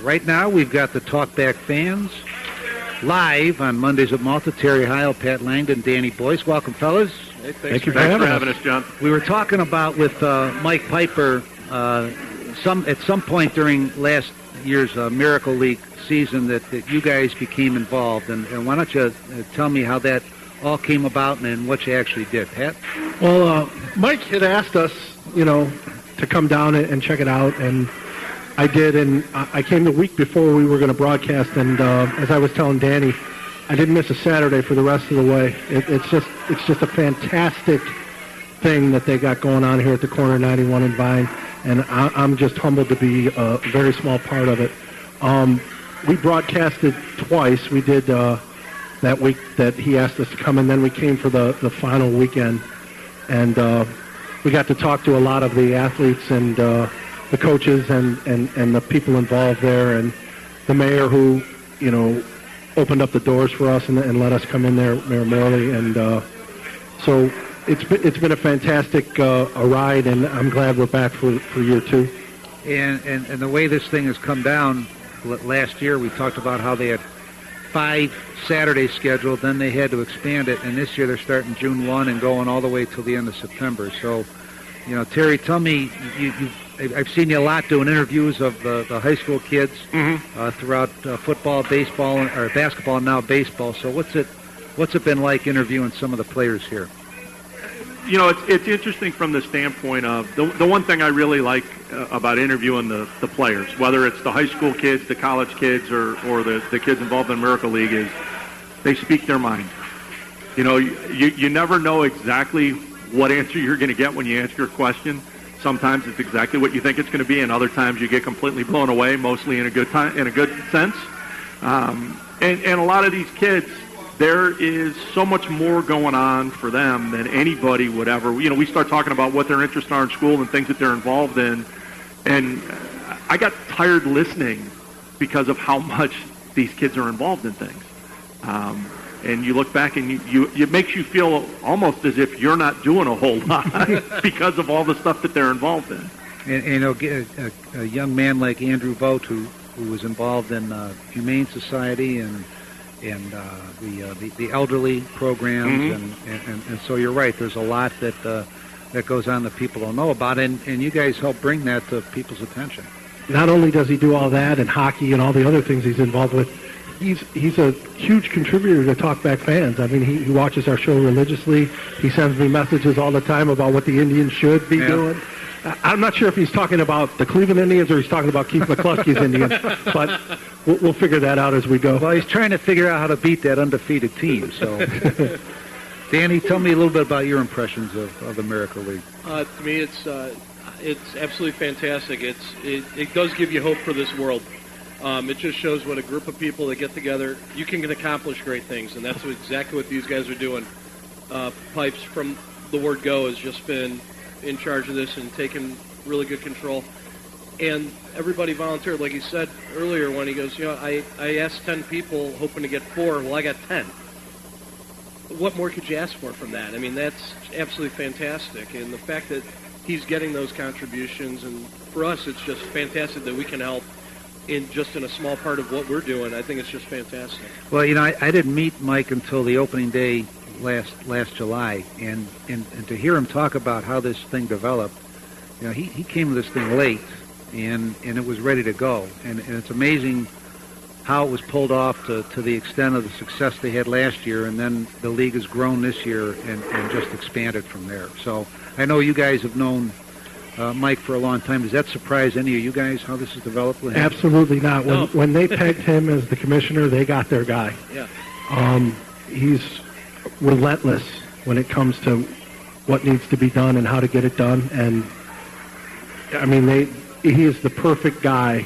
Right now, we've got the TalkBackFans live on Mondays at Malta. Terry Heil, Pat Langdon, Danny Boyce. Welcome, fellas. Hey, thanks for having us, John. We were talking about with Mike Piper at some point during last year's Miracle League season that you guys became involved. And why don't you tell me how that all came about and what you actually did, Pat? Well, Mike had asked us, to come down and check it out, and I did, and I came the week before we were going to broadcast, and as I was telling Danny, I didn't miss a Saturday for the rest of the way. It's just a fantastic thing that they got going on here at the corner of 91 and Vine, and I'm just humbled to be a very small part of it. We broadcasted twice. We did that week that he asked us to come, and then we came for the final weekend, and we got to talk to a lot of the athletes and the coaches and the people involved there, and the mayor who, opened up the doors for us and let us come in there, Mayor Morley, and so it's been a fantastic a ride, and I'm glad we're back for year two. And the way this thing has come down, last year we talked about how they had 5 Saturdays scheduled, then they had to expand it, and this year they're starting June 1 and going all the way till the end of September. So, Terry, tell me, I've seen you a lot doing interviews of the high school kids throughout football, baseball, or basketball, and now baseball. So what's it been like interviewing some of the players here? It's interesting from the standpoint of the one thing I really like about interviewing the players, whether it's the high school kids, the college kids, or the kids involved in Miracle League, is they speak their mind. You never know exactly what answer you're going to get when you answer your question. Sometimes it's exactly what you think it's going to be, and other times you get completely blown away, mostly in a good sense. And a lot of these kids, there is so much more going on for them than anybody would ever. We start talking about what their interests are in school and things that they're involved in, and I got tired listening because of how much these kids are involved in things. And you look back and it makes you feel almost as if you're not doing a whole lot because of all the stuff that they're involved in. And a young man like Andrew Vogt, who was involved in Humane Society and the elderly programs, and so you're right. There's a lot that goes on that people don't know about, and you guys help bring that to people's attention. Not only does he do all that and hockey and all the other things he's involved with, he's a huge contributor to TalkBackFans. I mean, he watches our show religiously. He sends me messages all the time about what the Indians should be doing. I'm not sure if he's talking about the Cleveland Indians or he's talking about Keith McCluskey's Indians, but we'll figure that out as we go. Well, he's trying to figure out how to beat that undefeated team. So, Danny, tell me a little bit about your impressions of the Miracle League. To me, it's absolutely fantastic. It does give you hope for this world. It just shows what a group of people that get together, you can accomplish great things, and that's exactly what these guys are doing. Pipes, from the word go, has just been in charge of this and taking really good control. And everybody volunteered, like he said earlier when he goes, I asked 10 people hoping to get 4. Well, I got 10. What more could you ask for from that? I mean, that's absolutely fantastic. And the fact that he's getting those contributions, and for us, it's just fantastic that we can help in a small part of what we're doing. I think it's just fantastic. Well, I didn't meet Mike until the opening day last July, and to hear him talk about how this thing developed, he came to this thing late, and it was ready to go, and it's amazing how it was pulled off to the extent of the success they had last year, and then the league has grown this year and just expanded from there. So I know you guys have known Mike for a long time. Does that surprise any of you guys how this has developed with him? Absolutely not. When they pegged him as the commissioner, they got their guy. Yeah. He's relentless when it comes to what needs to be done and how to get it done. And I mean, he is the perfect guy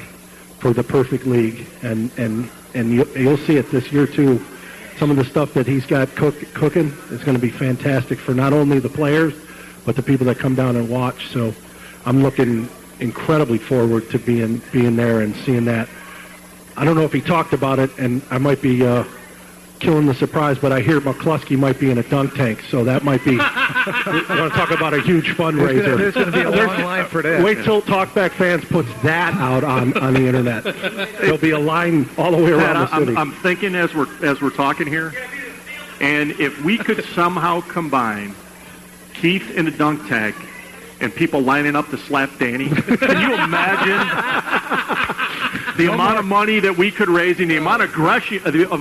for the perfect league. And you'll see it this year too. Some of the stuff that he's got cooking is going to be fantastic for not only the players, but the people that come down and watch. So I'm looking incredibly forward to being there and seeing that. I don't know if he talked about it, and I might be killing the surprise, but I hear McCluskey might be in a dunk tank, so that might be. We're going to talk about a huge fundraiser. There's going to be a long line for that. Wait till TalkBackFans puts that out on the internet. There'll be a line all the way around the city. I'm thinking as we're talking here, and if we could somehow combine Keith in a dunk tank and people lining up to slap Danny, can you imagine the amount of money that we could raise and the amount of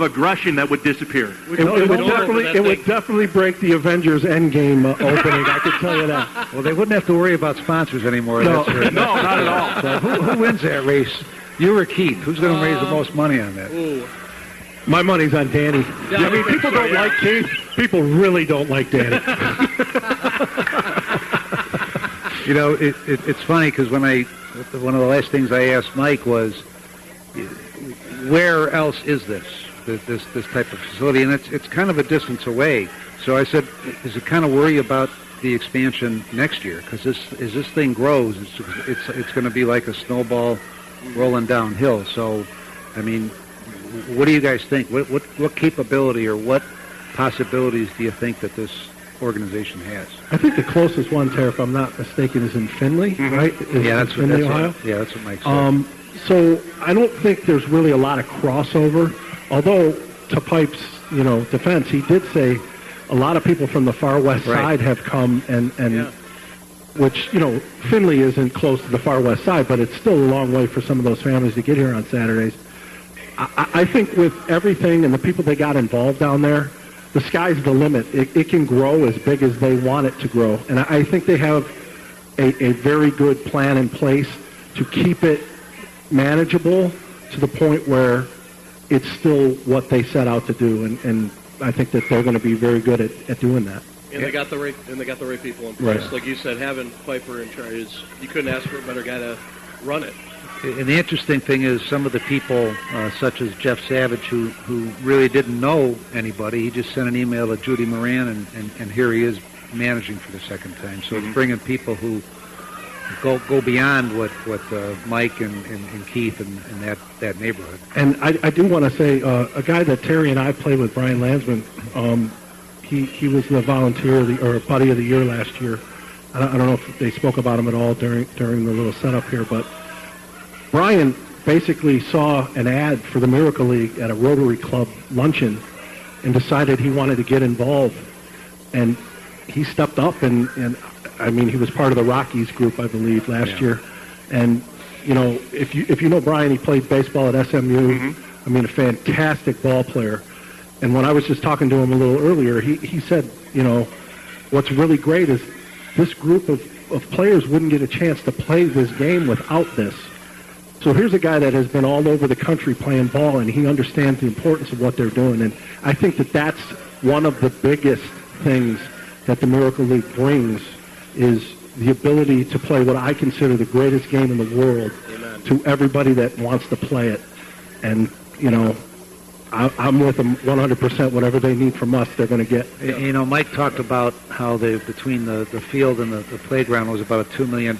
aggression that would disappear? It would definitely break the Avengers Endgame opening, I can tell you that. Well, they wouldn't have to worry about sponsors anymore. No. That's No, not at all. So who wins that race? You or Keith? Who's going to raise the most money on that? Ooh. My money's on Danny. I mean, people don't like Keith. People really don't like Danny. You know, it's funny because one of the last things I asked Mike was, where else is this type of facility? And it's kind of a distance away. So I said, does it kind of worry about the expansion next year? Because as this thing grows, it's going to be like a snowball rolling downhill. So, I mean, what do you guys think? What capability or what possibilities do you think that this organization has? I think the closest one, Tara, if I'm not mistaken, is in Findlay, right? That's Findlay, what, Ohio. Yeah, that's what Mike said. So I don't think there's really a lot of crossover. Although, to Pipe's, defense, he did say a lot of people from the far west side have come, and which, Findlay isn't close to the far west side, but it's still a long way for some of those families to get here on Saturdays. I think with everything and the people they got involved down there, the sky's the limit. It can grow as big as they want it to grow. And I think they have a very good plan in place to keep it manageable to the point where it's still what they set out to do. And I think that they're going to be very good at doing that. And they got the right people in place. Right. Like you said, having Piper in charge, you couldn't ask for a better guy to run it. And the interesting thing is some of the people, such as Jeff Savage, who really didn't know anybody, he just sent an email to Judy Moran, and here he is managing for the second time. So it's bringing people who go beyond what Mike and Keith and that neighborhood. And I do want to say, a guy that Terry and I played with, Brian Landsman, he was the volunteer or buddy of the year last year. I don't know if they spoke about him at all during the little setup here, but Brian basically saw an ad for the Miracle League at a Rotary Club luncheon and decided he wanted to get involved. And he stepped up, and I mean, he was part of the Rockies group, I believe, last year. And, if you know Brian, he played baseball at SMU. I mean, a fantastic ball player. And when I was just talking to him a little earlier, he said, what's really great is this group of players wouldn't get a chance to play this game without this. So here's a guy that has been all over the country playing ball, and he understands the importance of what they're doing. And I think that that's one of the biggest things that the Miracle League brings is the ability to play what I consider the greatest game in the world. Amen. To everybody that wants to play it. And, I'm with them 100%. Whatever they need from us, they're going to get. Mike talked about how between the field and the playground was about a $2 million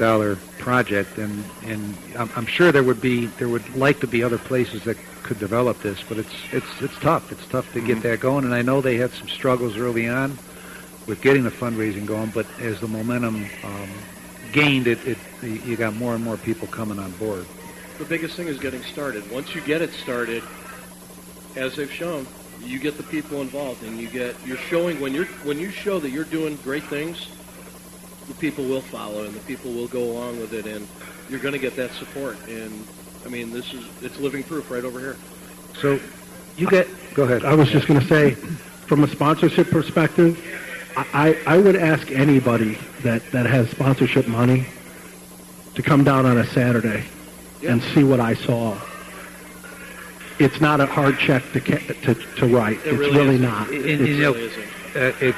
project, and I'm sure there would like to be other places that could develop this, but it's tough. It's tough to get that going, and I know they had some struggles early on with getting the fundraising going, but as the momentum gained, you got more and more people coming on board. The biggest thing is getting started. Once you get it started, as they've shown, you get the people involved, and you're showing when you show that you're doing great things, the people will follow and the people will go along with it, and you're going to get that support. And I mean, it's living proof right over here. So go ahead. I was just going to say, from a sponsorship perspective, I would ask anybody that has sponsorship money to come down on a Saturday and see what I saw. It's not a hard check to write. It's really not.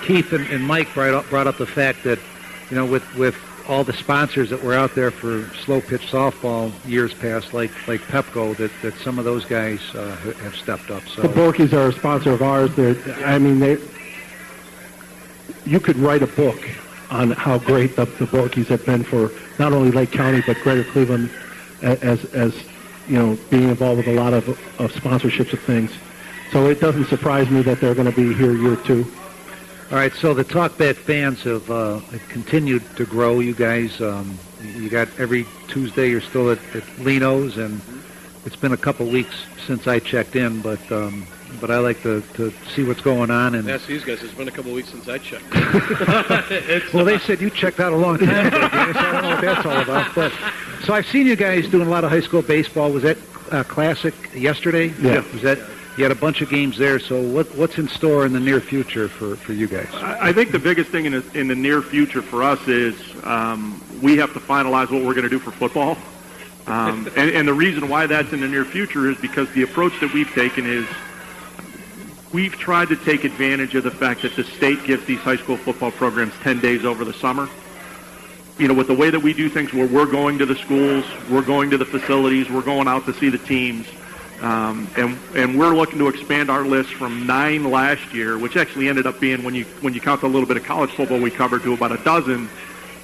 Keith and Mike brought up the fact that, with all the sponsors that were out there for slow pitch softball years past, like Pepco, that some of those guys have stepped up. So the Borkies are a sponsor of ours. You could write a book on how great the Borkies have been for not only Lake County but Greater Cleveland as being involved with a lot of sponsorships of things. So it doesn't surprise me that they're going to be here year 2. All right, so the TalkBack fans have continued to grow. You guys, you got every Tuesday you're still at Lino's, and it's been a couple weeks since I checked in, but I like to see what's going on. And ask these guys. It's been a couple weeks since I checked. well, they said you checked out a long time ago, Dennis. I don't know what that's all about. But so I've seen you guys doing a lot of high school baseball. Was that Classic yesterday? Yeah. Was that? You had a bunch of games there. So what's in store in the near future for you guys? I think the biggest thing in the near future for us is we have to finalize what we're going to do for football. And the reason why that's in the near future is because the approach that we've taken is we've tried to take advantage of the fact that the state gives these high school football programs 10 days over the summer. You know, with the way that we do things where we're going to the schools, we're going to the facilities, we're going out to see the teams, and we're looking to expand our list from 9 last year, which actually ended up being, when you count a little bit of college football we covered, to about a dozen,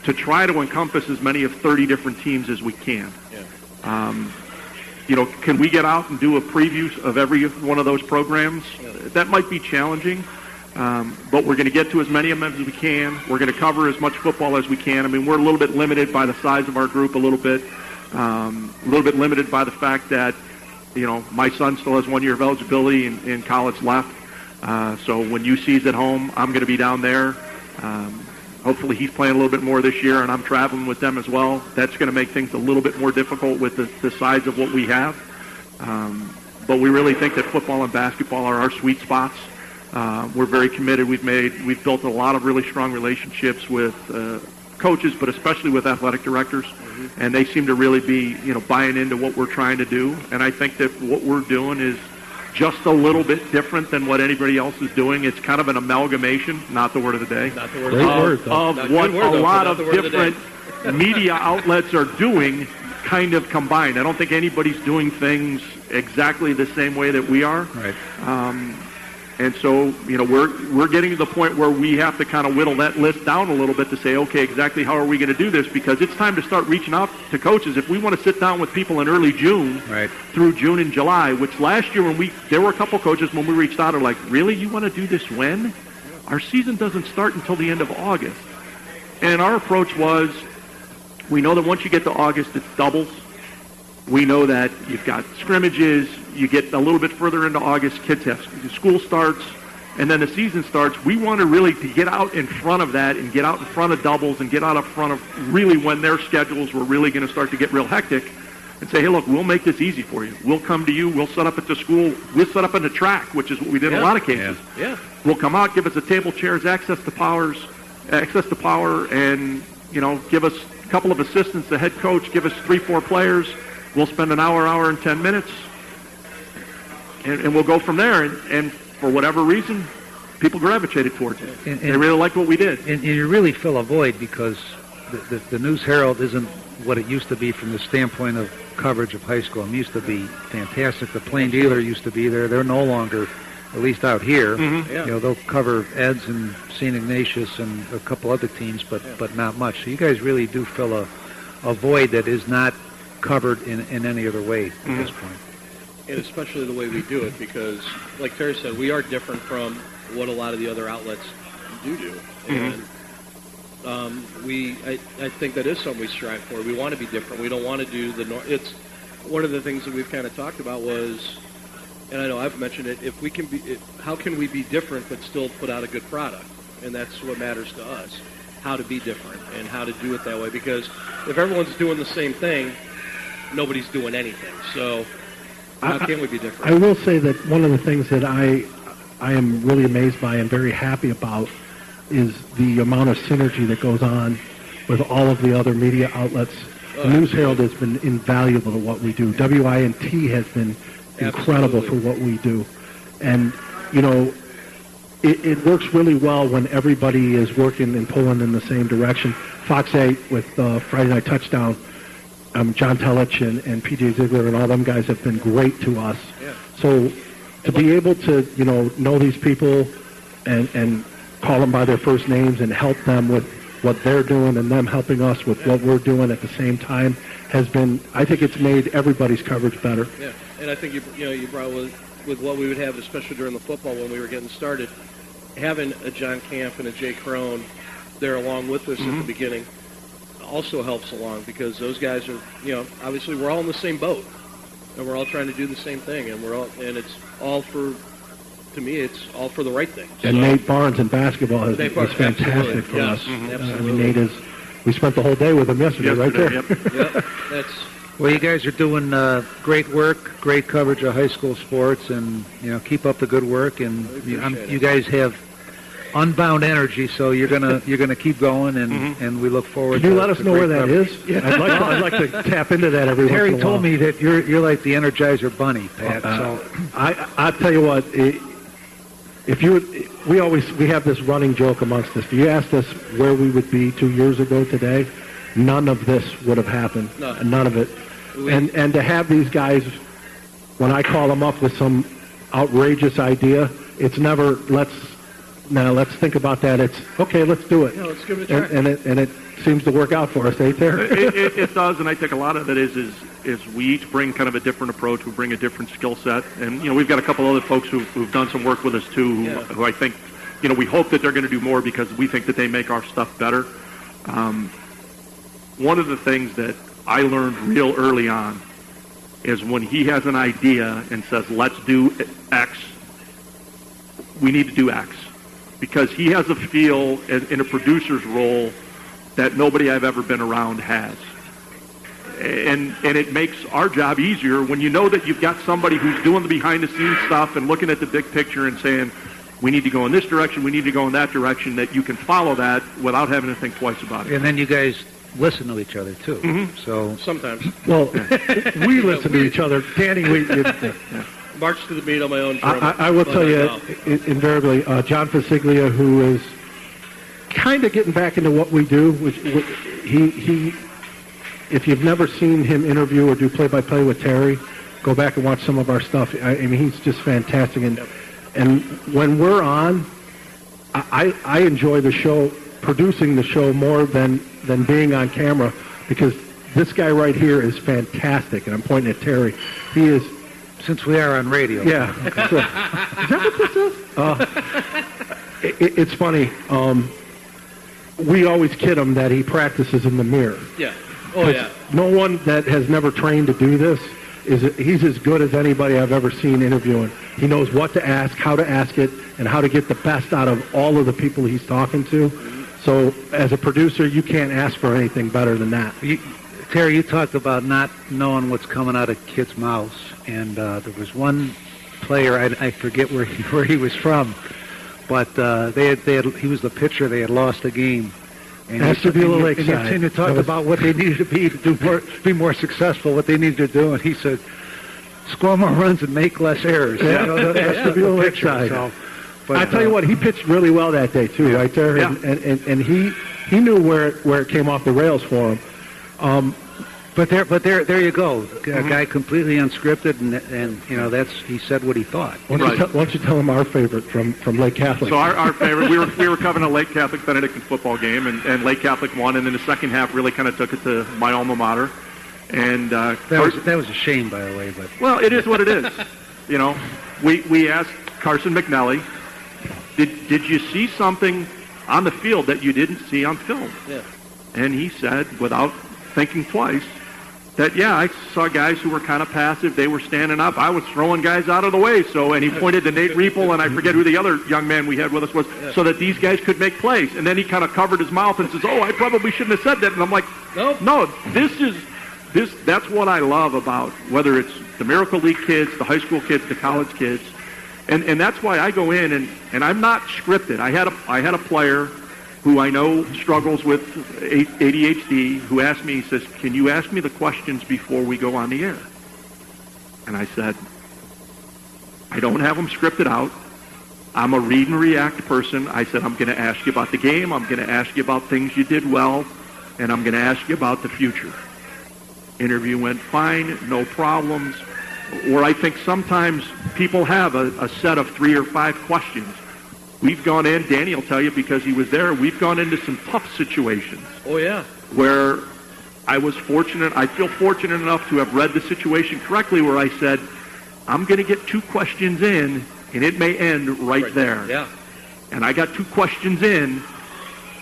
to try to encompass as many of 30 different teams as we can. Yeah. You know, can we get out and do a preview of every one of those programs? That might be challenging, but we're going to get to as many of them as we can. We're going to cover as much football as we can. I mean, we're a little bit limited by the size of our group, a little bit limited by the fact that, you know, my son still has 1 year of eligibility in college left. So when UC's at home, I'm going to be down there. Hopefully he's playing a little bit more this year, and I'm traveling with them as well. That's going to make things a little bit more difficult with the size of what we have. But we really think that football and basketball are our sweet spots. We're very committed. We've built a lot of really strong relationships with coaches, but especially with athletic directors. And they seem to really be, you know, buying into what we're trying to do. And I think that what we're doing is just a little bit different than what anybody else is doing. It's kind of an amalgamation, not the word of the day, Not the word of the of what a lot of different media outlets are doing, kind of combined. I don't think anybody's doing things exactly the same way that we are. Right. And so, you know, we're getting to the point where we have to kind of whittle that list down a little bit to say, okay, exactly how are we going to do this? Because it's time to start reaching out to coaches. If we want to sit down with people in early June, Right. through June and July, which last year there were a couple coaches when we reached out are like, really, you want to do this when? Our season doesn't start until the end of August. And our approach was, we know that once you get to August, it's doubles. We know that you've got scrimmages. You get a little bit further into August, kids have school starts, and then the season starts. We want to really get out in front of that and get out in front of doubles and get out in front of really when their schedules were really going to start to get real hectic, and say, hey, look, we'll make this easy for you. We'll come to you. We'll set up at the school. We'll set up in the track, which is what we did in a lot of cases. Yeah. We'll come out, give us a table, chairs, access to power, and, you know, give us a couple of assistants, the head coach, give us 3-4 players. We'll spend an hour and 10 minutes, and we'll go from there. And for whatever reason, people gravitated towards it. And they really liked what we did. And you really fill a void because the News Herald isn't what it used to be from the standpoint of coverage of high school. It used to be fantastic. The Plain Dealer used to be there. They're no longer, at least out here. Mm-hmm. Yeah. You know, they'll cover Eds and St. Ignatius and a couple other teams, but not much. So you guys really do fill a void that is not covered in any other way at this point. And especially the way we do it, because, like Terry said, we are different from what a lot of the other outlets do. And I think that is something we strive for. We want to be different. We don't want to do it's one of the things that we've kind of talked about was, and I know I've mentioned it, how can we be different but still put out a good product? And that's what matters to us, how to be different and how to do it that way. Because if everyone's doing the same thing, nobody's doing anything. So how can we be different? I will say that one of the things that I am really amazed by and very happy about is the amount of synergy that goes on with all of the other media outlets. The News Herald has been invaluable to what we do. WINT has been incredible for what we do. And, you know, it works really well when everybody is working and pulling in the same direction. Fox 8 with Friday Night Touchdown, John Telich and P.J. Ziegler and all them guys have been great to us. Yeah. So to be able to, you know these people and call them by their first names and help them with what they're doing and them helping us with what we're doing at the same time has been, I think it's made everybody's coverage better. Yeah, and I think you brought with what we would have, especially during the football when we were getting started, having a John Camp and a Jay Crone there along with us at the beginning also helps along, because those guys are, obviously we're all in the same boat, and we're all trying to do the same thing, and it's all for, to me, it's all for the right thing. And Nate Barnes in basketball is fantastic for us. Absolutely. I mean, Nate we spent the whole day with him yesterday right there. Yep. Well, you guys are doing great work, great coverage of high school sports, and keep up the good work. And you guys have unbound energy, so you're gonna keep going, and we look forward. Can you to let us know where that is? Yeah. I'd like to tap into that every once in a while. Terry told me that you're like the Energizer Bunny, Pat. So I tell you what, we have this running joke amongst us. If you asked us where we would be 2 years ago today, none of this would have happened. No. None of it. And to have these guys, when I call them up with some outrageous idea, it's never let's think about that. It's okay, let's do it. Yeah, let's give it a try. And it seems to work out for us, ain't there? It does, and I think a lot of it is we each bring kind of a different approach. We bring a different skill set, and we've got a couple other folks who've done some work with us too, who I think we hope that they're going to do more because we think that they make our stuff better. One of the things that I learned real early on is when he has an idea and says, let's do X, we need to do X. Because he has a feel in a producer's role that nobody I've ever been around has. And it makes our job easier when you know that you've got somebody who's doing the behind-the-scenes stuff and looking at the big picture and saying, we need to go in this direction, we need to go in that direction, that you can follow that without having to think twice about it. and then you guys listen to each other too. So Sometimes. Well, we listen to each other. Danny, March to the beat on my own drum. I will tell you, invariably, John Fasiglia, who is kind of getting back into what we do, which he, if you've never seen him interview or do play-by-play with Terry, go back and watch some of our stuff. I mean, he's just fantastic. And when we're on, I enjoy the show, producing the show more than being on camera, because this guy right here is fantastic, and I'm pointing at Terry. He is. since we are on radio. Yeah. So, is that what this is? It's funny. We always kid him that he practices in the mirror. Yeah. Oh, yeah. No one that has never trained to do this he's as good as anybody I've ever seen interviewing. He knows what to ask, how to ask it, and how to get the best out of all of the people he's talking to. So as a producer, you can't ask for anything better than that. Terry, you talked about not knowing what's coming out of kids' mouths, and there was one player, I forget where he was from, but he was the pitcher. They had lost a game. And you talked about what they needed to be to be more successful, what they needed to do, and he said, score more runs and make less errors. Yeah, that's the Lakeside. So, I tell you what, he pitched really well that day too, right there, Yeah. and he knew where it came off the rails for him. But there you go, a guy completely unscripted, and he said what he thought. Why don't you tell him our favorite from Lake Catholic? So our favorite, we were covering a Lake Catholic Benedictine football game, and Lake Catholic won, and then the second half really kind of took it to my alma mater. And that was a shame, by the way. But well, it is what it is. We asked Carson McNally, did you see something on the field that you didn't see on film? Yeah. And he said, without thinking twice, that, I saw guys who were kind of passive. They were standing up. I was throwing guys out of the way. And he pointed to Nate Riepel, and I forget who the other young man we had with us was, so that these guys could make plays. And then he kind of covered his mouth and says, I probably shouldn't have said that. And I'm like, no, that's what I love about whether it's the Miracle League kids, the high school kids, the college kids. And that's why I go in, and I'm not scripted. I had a player who I know struggles with ADHD, who asked me, he says, can you ask me the questions before we go on the air? And I said, I don't have them scripted out. I'm a read and react person. I said, I'm going to ask you about the game. I'm going to ask you about things you did well. And I'm going to ask you about the future. Interview went fine, no problems. Where I think sometimes people have a set of 3 or 5 questions. We've gone in, Danny will tell you because he was there, we've gone into some tough situations. Oh, yeah. Where I feel fortunate enough to have read the situation correctly, where I said, I'm going to get 2 questions in, and it may end right there. Yeah. And I got 2 questions in,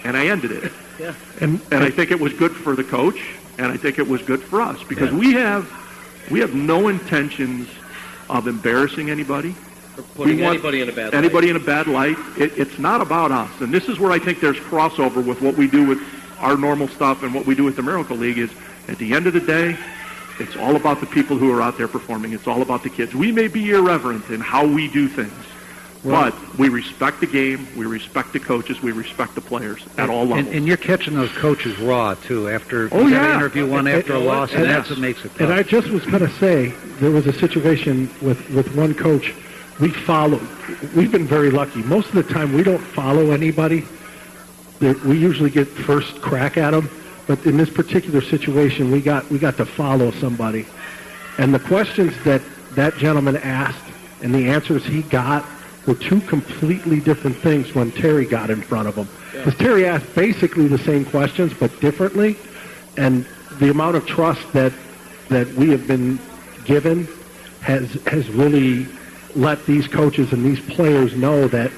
and I ended it. Yeah. And I think it was good for the coach, and I think it was good for us, because we have no intentions of embarrassing anybody. Or putting anybody in a bad light. Anybody in a bad light. It's not about us. And this is where I think there's crossover with what we do with our normal stuff and what we do with the Miracle League is, at the end of the day, it's all about the people who are out there performing. It's all about the kids. We may be irreverent in how we do things, but we respect the game, we respect the coaches, we respect the players at all levels. And you're catching those coaches raw, too, after Oh, you yeah. interview one after a loss, and that's what makes it tough. And I just was going to say, there was a situation with one coach. We've been very lucky. Most of the time, we don't follow anybody. We usually get first crack at them. But in this particular situation, we got to follow somebody. And the questions that gentleman asked and the answers he got were 2 completely different things when Terry got in front of him. Because Terry asked basically the same questions, but differently. And the amount of trust that we have been given has really let these coaches and these players know that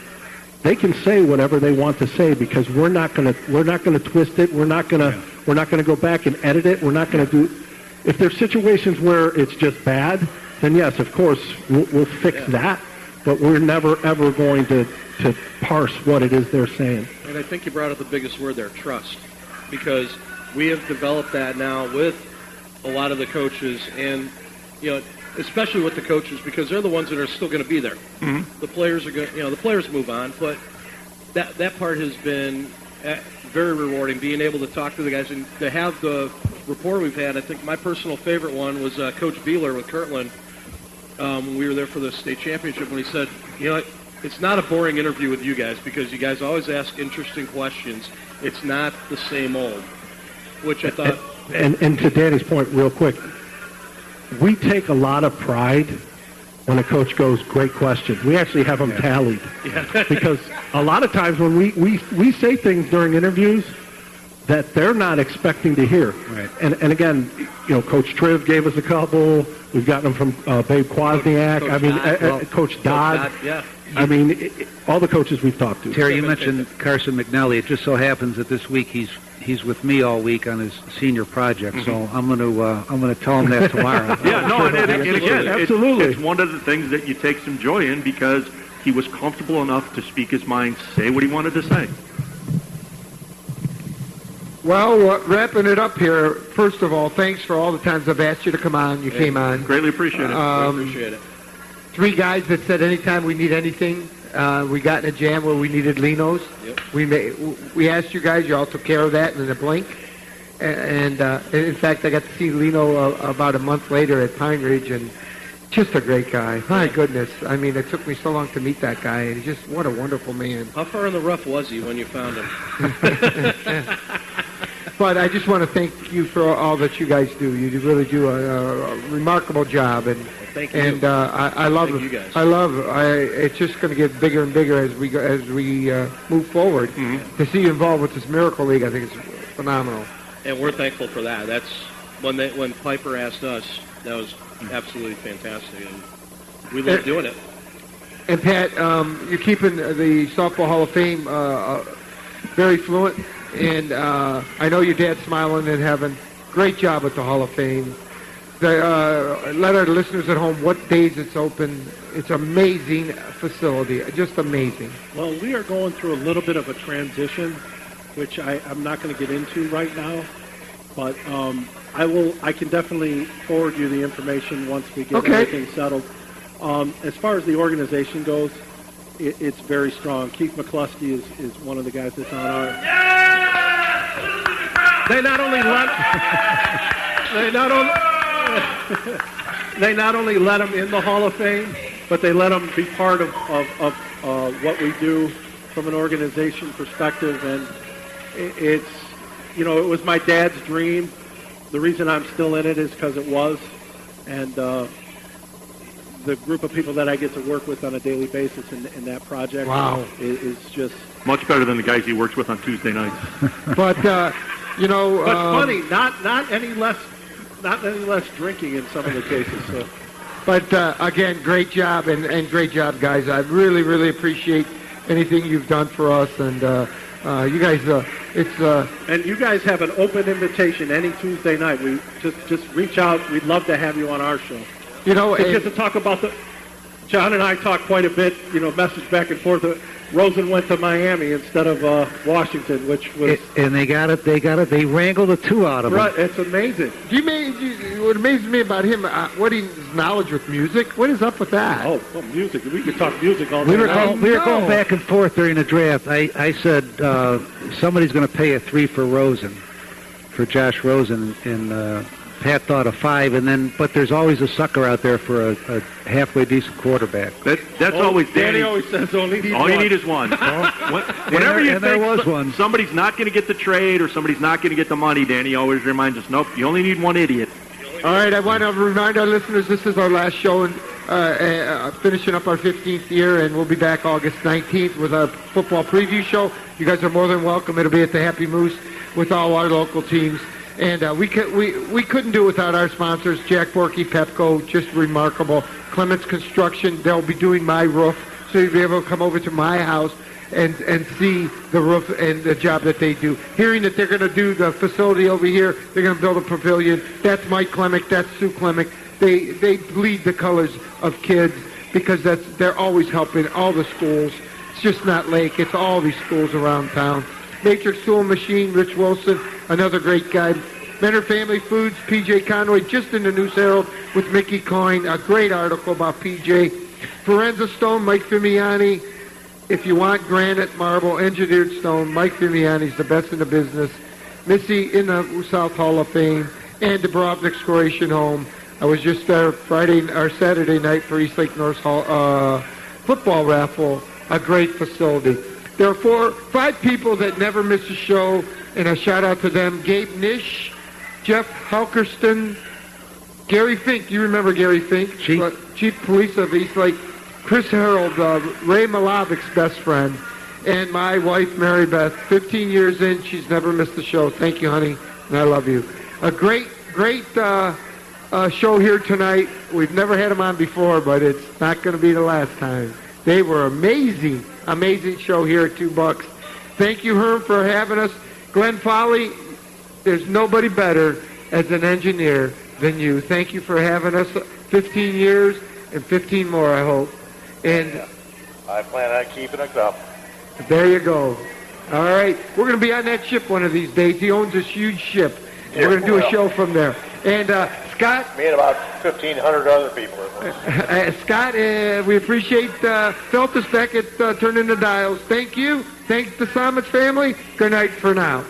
they can say whatever they want to say, because we're not going to twist it. We're not going to go back and edit it. We're not going to do. If there's situations where it's just bad, then yes, of course we'll fix that. But we're never ever going to parse what it is they're saying. And I think you brought up the biggest word there, trust, because we have developed that now with a lot of the coaches, and especially with the coaches, because they're the ones that are still going to be there. Mm-hmm. The players are going, the players move on, but that part has been very rewarding, being able to talk to the guys and to have the rapport we've had. I think my personal favorite one was Coach Beeler with Kirtland when we were there for the state championship, when he said, it's not a boring interview with you guys, because you guys always ask interesting questions. It's not the same old, which I thought. And to Danny's point, real quick, we take a lot of pride when a coach goes, great question. We actually have them tallied. Yeah. Because a lot of times when we say things during interviews that they're not expecting to hear. Right. And again, Coach Triv gave us a couple. We've gotten them from Babe Kwasniak. Coach Dodd. Yeah. I mean, all the coaches we've talked to. Terry, you mentioned Carson McNally. It just so happens that this week he's with me all week on his senior project, so I'm going to tell him that tomorrow. Yeah, no, and again, absolutely, it's one of the things that you take some joy in, because he was comfortable enough to speak his mind, say what he wanted to say. Well, wrapping it up here, first of all, thanks for all the times I've asked you to come on. You came on. Greatly appreciate it. Appreciate it. 3 guys that said anytime we need anything, we got in a jam where we needed Linos. Yep. We asked you guys. You all took care of that in a blink. And in fact, I got to see Lino about a month later at Pine Ridge, and just a great guy. My goodness. I mean, it took me so long to meet that guy, and just what a wonderful man. How far in the rough was he when you found him? But I just want to thank you for all that you guys do. You really do a remarkable job, and thank you. And I love thank it. You guys. It's just going to get bigger and bigger as we move forward. Mm-hmm. To see you involved with this Miracle League, I think it's phenomenal. And we're thankful for that. That's when Piper asked us, that was absolutely fantastic, and we love doing it. And Pat, you're keeping the Softball Hall of Fame very fluent, and I know your dad's smiling and having great job at the Hall of Fame. Let our listeners at home what days it's open. It's an amazing facility, just amazing. Well, we are going through a little bit of a transition, which I'm not going to get into right now, but I can definitely forward you the information once we get everything settled. As far as the organization goes, it's very strong. Keith McCluskey is one of the guys that's on our. They not only let him in the Hall of Fame, but they let him be part of what we do from an organization perspective, and it's it was my dad's dream. The reason I'm still in it is because it was, and the group of people that I get to work with on a daily basis in that project is just much better than the guys he works with on Tuesday nights. But but funny, not any less drinking in some of the cases. So But again, great job and great job, guys. I really, really appreciate anything you've done for us, and you guys. And you guys have an open invitation any Tuesday night. We just reach out. We'd love to have you on our show. You know, Just to talk about John and I talk quite a bit. Message back and forth. Rosen went to Miami instead of Washington, which was And they got it. They wrangled the two out of him. right. It's amazing. what amazes me about him, what his knowledge with music. What is up with that? Oh, well, music. We could talk music all day. We were long. going back and forth during the draft. I said somebody's going to pay a 3 for Josh Rosen, and Pat thought a 5, but there's always a sucker out there for a halfway decent quarterback. That's always Danny Danny. always says only need All one. you need is one. Whenever you and there think was one. somebody's not going to get the trade or somebody's not going to get the money, Danny always reminds us, nope, you only need one idiot. All right, I want to remind our listeners this is our last show, and finishing up our 15th year, and we'll be back August 19th with our football preview show. You guys are more than welcome. It'll be at the Happy Moose with all our local teams. And we couldn't do it without our sponsors, Jack Borky, Pepco, just remarkable. Clements Construction, they'll be doing my roof, so you'll be able to come over to my house and see the roof and the job that they do. Hearing that they're going to do the facility over here, they're going to build a pavilion. That's Mike Klemick, that's Sue Klemick. They bleed the colors of kids because they're always helping all the schools. It's just not Lake, it's all these schools around town. Matrix Tool Machine, Rich Wilson, another great guy. Menor Family Foods, PJ Conway, just in the News Herald with Mickey Coyne, a great article about PJ. Forenza Stone, Mike Fimiani. If you want granite, marble, engineered stone, Mike Fimiani's the best in the business. Missy in the South Hall of Fame, and Dubrovnik's Croatian Home. I was just there Saturday night for East Lake North Hall football raffle, a great facility. There are 5 people that never miss a show, and a shout-out to them. Gabe Nish, Jeff Halkerston, Gary Fink. You remember Gary Fink? Chief Police of East Lake. Chris Harold, Ray Malavic's best friend. And my wife, Mary Beth. 15 years in, she's never missed a show. Thank you, honey, and I love you. A great show here tonight. We've never had them on before, but it's not going to be the last time. They were amazing. Amazing show here at $2. Thank you, Herm, for having us. Glenn Foley, there's nobody better as an engineer than you. Thank you for having us 15 years and 15 more, I hope. And I plan on keeping it up. there you go. All right. We're going to be on that ship one of these days. He owns this huge ship. We're going to do a show from there. And Scott? Me and about 1,500 other people. Scott, we appreciate Feltus Beckett turning the dials. Thank you. Thanks to Samet's family. Good night for now.